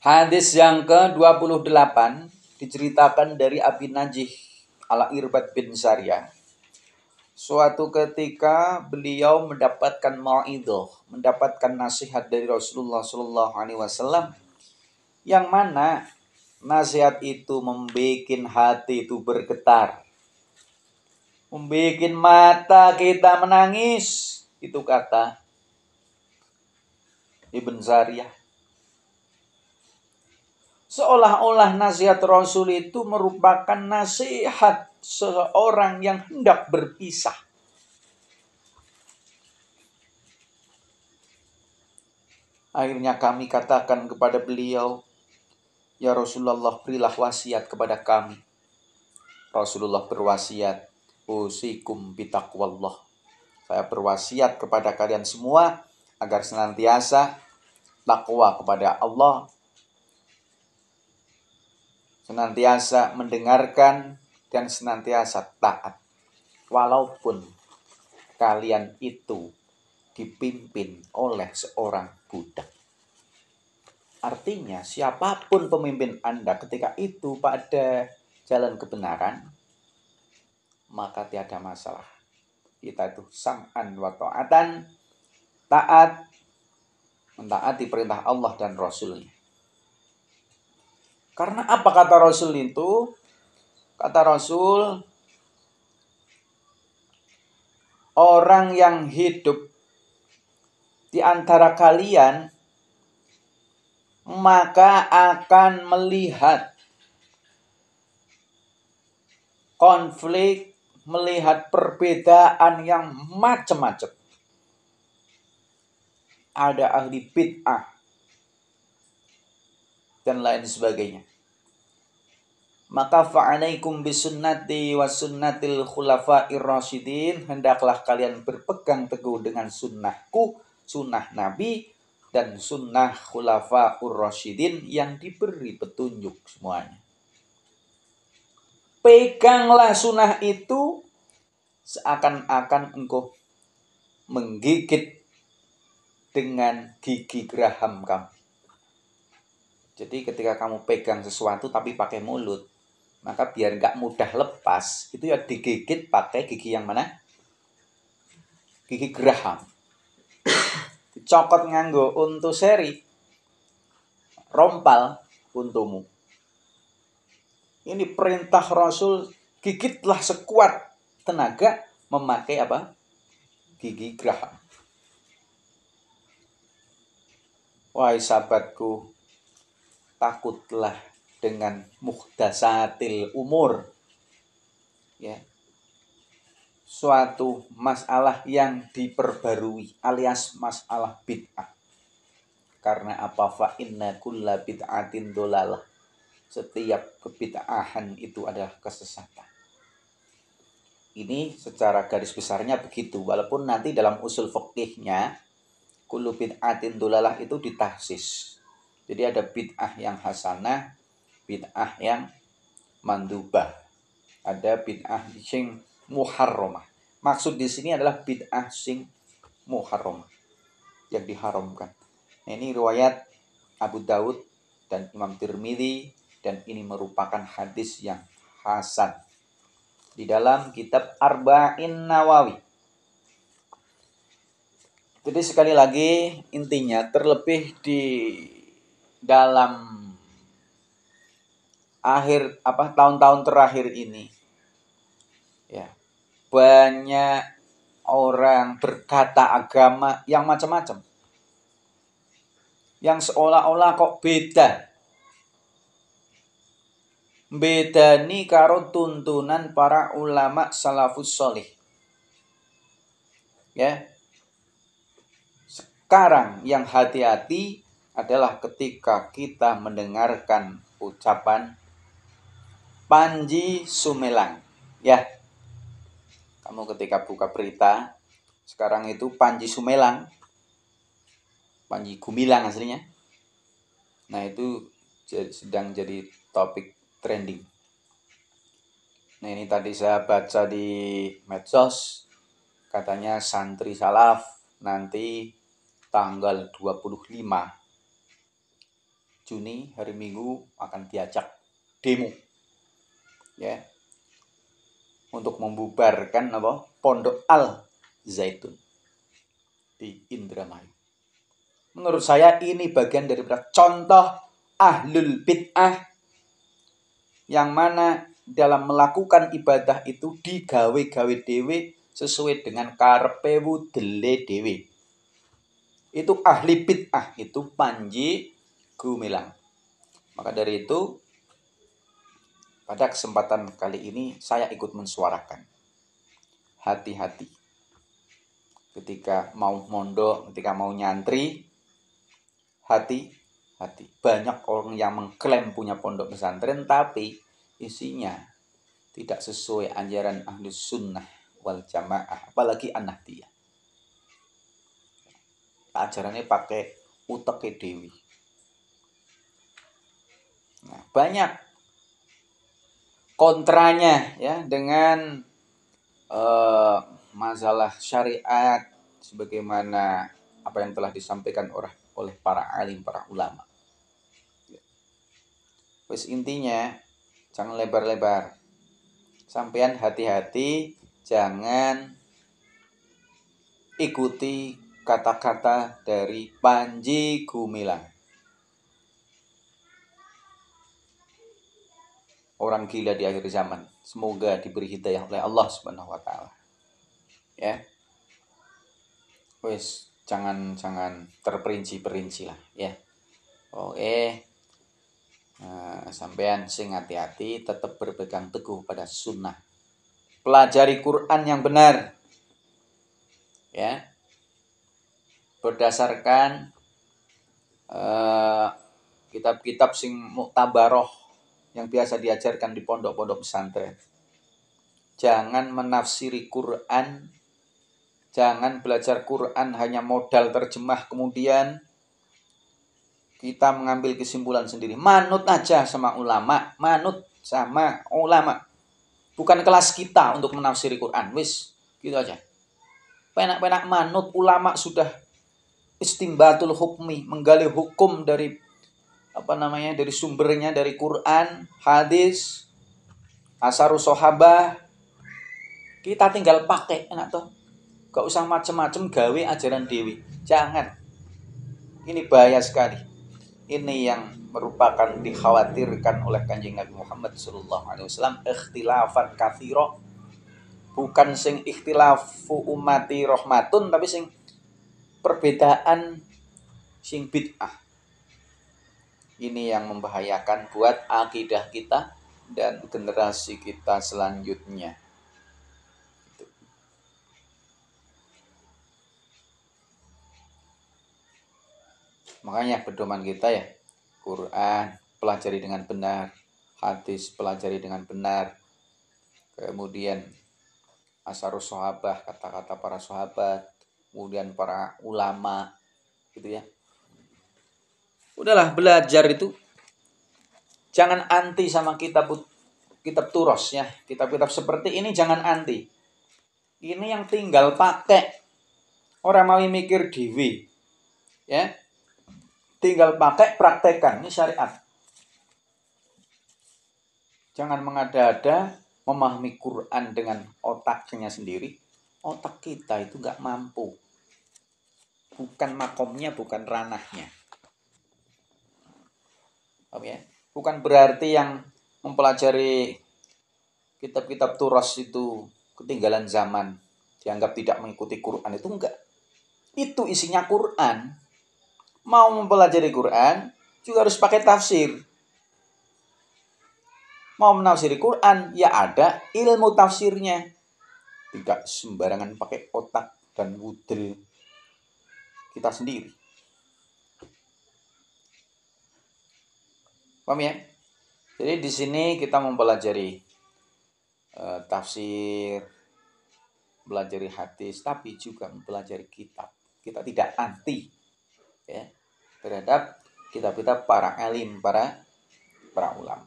Hadis yang ke-28 diceritakan dari Abi Najih Al-Irbad bin Sariyah. Suatu ketika beliau mendapatkan mau'idhah, mendapatkan nasihat dari Rasulullah SAW, yang mana nasihat itu membuat hati itu bergetar, membuat mata kita menangis. Itu kata Ibn Sariyah. Seolah-olah nasihat Rasul itu merupakan nasihat seseorang yang hendak berpisah. Akhirnya kami katakan kepada beliau, "Ya Rasulullah, berilah wasiat kepada kami." Rasulullah berwasiat, "Usikum bitaqwallah." Saya berwasiat kepada kalian semua agar senantiasa takwa kepada Allah, senantiasa mendengarkan dan senantiasa taat, walaupun kalian itu dipimpin oleh seorang budak. Artinya siapapun pemimpin Anda ketika itu pada jalan kebenaran, maka tiada masalah. Kita itu sam'an wa ta'atan, taat, mentaati perintah Allah dan Rasulnya. Karena apa kata Rasul itu? Kata Rasul, orang yang hidup di antara kalian maka akan melihat konflik, melihat perbedaan yang macam-macam. Ada ahli bid'ah dan lain sebagainya. Maka fa'alaikum bisunnati wa sunnatil khulafa'ir rasyidin, hendaklah kalian berpegang teguh dengan sunnahku, sunnah Nabi, dan sunnah khulafa'ur rasyidin yang diberi petunjuk semuanya. Peganglah sunnah itu seakan-akan engkau menggigit dengan gigi geraham kamu. Jadi ketika kamu pegang sesuatu tapi pakai mulut, maka biar nggak mudah lepas, itu ya digigit pakai gigi yang mana? Gigi geraham. Dicokot nganggo untu seri, rompal untumu. Ini perintah Rasul, gigitlah sekuat tenaga memakai apa? Gigi geraham. Wahai sahabatku, takutlah dengan muhdatsatil umur. Ya. Suatu masalah yang diperbarui alias masalah bid'ah. Karena apa? Fa inna kulla bid'atin dolalah. Setiap kebid'ahan itu adalah kesesatan. Ini secara garis besarnya begitu. Walaupun nanti dalam usul fiqihnya kullu bid'atin dolalah itu ditahsis. Jadi ada bid'ah yang hasanah, bid'ah yang mandubah. Ada bid'ah sing muharramah. Maksud di sini adalah bid'ah sing muharramah, yang diharamkan. Nah, ini riwayat Abu Daud dan Imam Tirmidzi, dan ini merupakan hadis yang hasan di dalam kitab Arba'in Nawawi. Jadi sekali lagi intinya, terlebih di dalam tahun-tahun terakhir ini, ya, banyak orang berkata agama yang macam-macam, yang seolah-olah kok beda nih karo tuntunan para ulama salafus sholih. Ya, sekarang yang hati-hati adalah ketika kita mendengarkan ucapan Panji Sumelang. Ya, kamu ketika buka berita sekarang itu Panji Sumelang, Panji Gumilang aslinya. Nah, itu sedang jadi topik trending. Nah, ini tadi saya baca di medsos, katanya santri salaf nanti tanggal 25 Juni hari Minggu akan diajak demo, ya, untuk membubarkan Pondok Al Zaitun di Indramayu. Menurut saya ini bagian daripada contoh ahlul bid'ah yang mana dalam melakukan ibadah itu digawe-gawe dewe sesuai dengan karepe wudele dewe. Itu ahli bid'ah, itu Panji Gumilang. Maka dari itu pada kesempatan kali ini saya ikut mensuarakan. Hati-hati ketika mau mondok, ketika mau nyantri, hati-hati. Banyak orang yang mengklaim punya pondok pesantren tapi isinya tidak sesuai ajaran Ahlus Sunnah wal Jamaah, apalagi An-Nahdiyah. Ajarannya pakai uteke dewi. Nah, banyak kontranya ya dengan masalah syariat sebagaimana apa yang telah disampaikan oleh para alim, para ulama. Wes intinya jangan lebar-lebar. Sampean hati-hati, jangan ikuti kata-kata dari Panji Gumilang. Orang gila di akhir zaman. Semoga diberi hidayah oleh Allah Subhanahu wa taala. Ya. Wes jangan terperinci-perinci lah, ya. Sampean sing hati-hati, tetap berpegang teguh pada sunnah. Pelajari Quran yang benar. Ya. Berdasarkan kitab-kitab sing muktabaroh yang biasa diajarkan di pondok-pondok pesantren. Jangan menafsiri Quran, jangan belajar Quran hanya modal terjemah kemudian kita mengambil kesimpulan sendiri. Manut aja sama ulama, manut sama ulama. Bukan kelas kita untuk menafsiri Quran, wis, gitu aja. Penak-penak manut ulama sudah istimbatul hukmi, menggali hukum dari dari sumbernya, dari Quran, hadis, asarus sahabah. Kita tinggal pakai, enak toh. Gak usah macem-macem gawe ajaran dewi. Jangan. Ini bahaya sekali. Ini yang merupakan dikhawatirkan oleh Kanjeng Nabi Muhammad SAW. Ikhtilafan katsira. Bukan sing ikhtilafu ummati rahmatun, tapi sing perbedaan sing bid'ah. Ini yang membahayakan buat akidah kita dan generasi kita selanjutnya. Makanya pedoman kita ya, Quran pelajari dengan benar, hadis pelajari dengan benar, kemudian asarus sahabah, kata-kata para sahabat, kemudian para ulama, gitu ya. Udahlah, belajar itu jangan anti sama kitab turos ya, kitab-kitab seperti ini jangan anti. Ini yang tinggal pakai, orang mau mikir dewi, ya. Tinggal pakai, praktekkan. Ini syariat. Jangan mengada-ada memahami Quran dengan otaknya sendiri. Otak kita itu gak mampu. Bukan makomnya, bukan ranahnya. Paham ya? Bukan berarti yang mempelajari kitab-kitab turas itu ketinggalan zaman. Dianggap tidak mengikuti Quran. Itu enggak. Itu isinya Quran. Mau mempelajari Quran, juga harus pakai tafsir. Mau menafsiri Quran, ya ada ilmu tafsirnya. Tidak sembarangan pakai otak dan wudel kita sendiri. Paham ya? Jadi di sini kita mempelajari tafsir, mempelajari hadis, tapi juga mempelajari kitab. Kita tidak anti ya terhadap kitab-kitab para alim, para ulama.